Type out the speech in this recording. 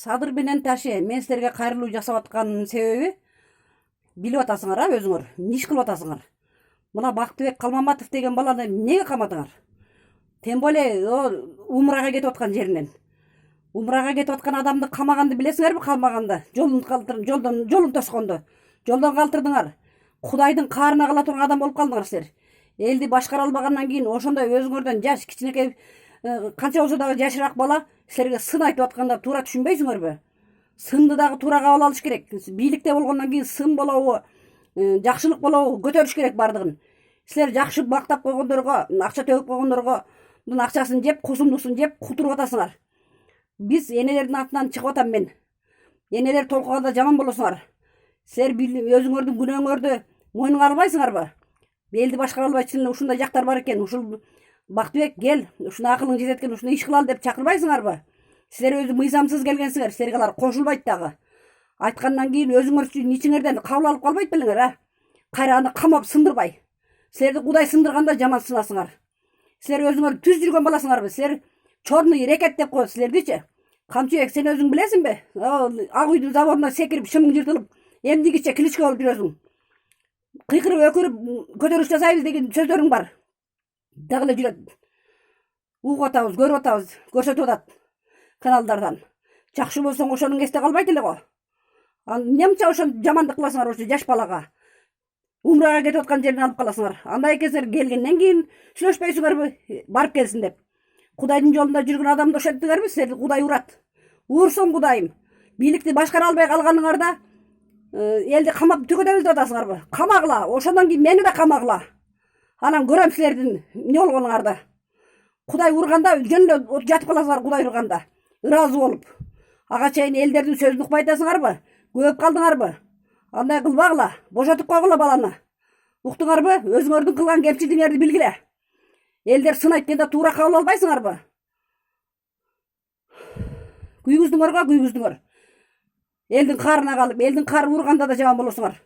Садыр менен Таше, мен силерге кайрылуу жасап атканымдын себеби билип атасыңар, өзүңөр. Эмне иш кылып атасыңар? Мына Бактыбек Калмаматов деген баланы эмнеге камадыңар? Тем более умрага кетип аткан жеринен. Умрага кетип аткан адамды камаганды билесиңерби, камаганды? Жолун тосконду. Жолдон калтырдыңар. Кудайдын каарына кала турган адам болуп калдыңар силер. Элди башкара албагандан кийин ошондой өзүңөрдөн жаш кичинекей канча болсо дагы жашыраак бала силерге сын айтып атканда туура түшүнбөйсүңөрбү? Сынды дагы туура кабыл алыш керек. Бийликте болгондон кийин сын болобу, жакшылык болобу көтөрүш керек бардыгын. Силер жакшы мактап койгондорго, акча төгүп койгондорго акчасын жеп, кусумдусун жеп кутуруп атасыңар. Биз энелердин атынан чыгып атам мен. Энелер толкуганда жаман болосуңар. Силер өзүңөрдүн күнөөңөрдү мойнуңа албайсыңарбы? Элди башкара албайчысың эле ушундай жактар бар экен. Ушул Бактыбек кел, ушуна акылың жетет экен, ушуну иш кылалы деп чакырбайсыңарбы? Силер өзү мыйзамсыз келгенсиңер, силерге алар кошулбайт дагы. Айткандан кийин өзүңөр ичиңерден кабыл алып калбайт белеңер, а? Кайра аны камап сындырбай. Силерди Кудай сындырганда жаман сынасыңар. Силер өзүңөр түз жүргөн баласыңарбы? Силер чорный рекет деп коет силердичи. Камчыбек, сен өзүң билесиңби? Ак үйдүн заборуна секирип, шымың жыртылып, эмдигиче кличка болуп жүрөсүң. Кыйкырып өкүрүп көтөрүш жасайбыз деген сөздөрүң бар. Дагы эле жүрөт. Угуп атабыз, көрүп атабыз, көрсөтүп атат каналдардан. Жакшы болсоң ошонуң эсте калбайт эле го. Эмне ошон жамандык кыласыңар ошо жаш балага? Умрага кетип аткан жерине алып каласыңар. Андай экенсиңер келгенден кийин сүйлөшпөйсүңөрбү? Барып келсин деп. Кудайдын жолунда жүргөн адамды ошентиңерби? Силерди Кудай урат. Уурсун Кудайым. Бийликти башкара албай калганыңарда элди камап түгөтөбүз деп атасыңарбы? Камагыла, ошондон кийин мени да камагыла. Анан көрөм силердин эмне болгонуңарды. Кудай урганда жөн эле жатып каласыңар, Кудай урганда. Ыраазы болуп. Ага чейин элдердин сөзүн укпай атасыңарбы? Көбөп калдыңарбы? Андай кылбагыла, бошотуп койгула баланы. Уктуңарбы? Өзүңөрдүн кылган кемчилигиңерди билгиле. Элдер сын айтканда туура кабыл албайсыңарбы? Күйгүздүңөр. Элдин каарына калып, элдин каары урганда да жаман болосуңар.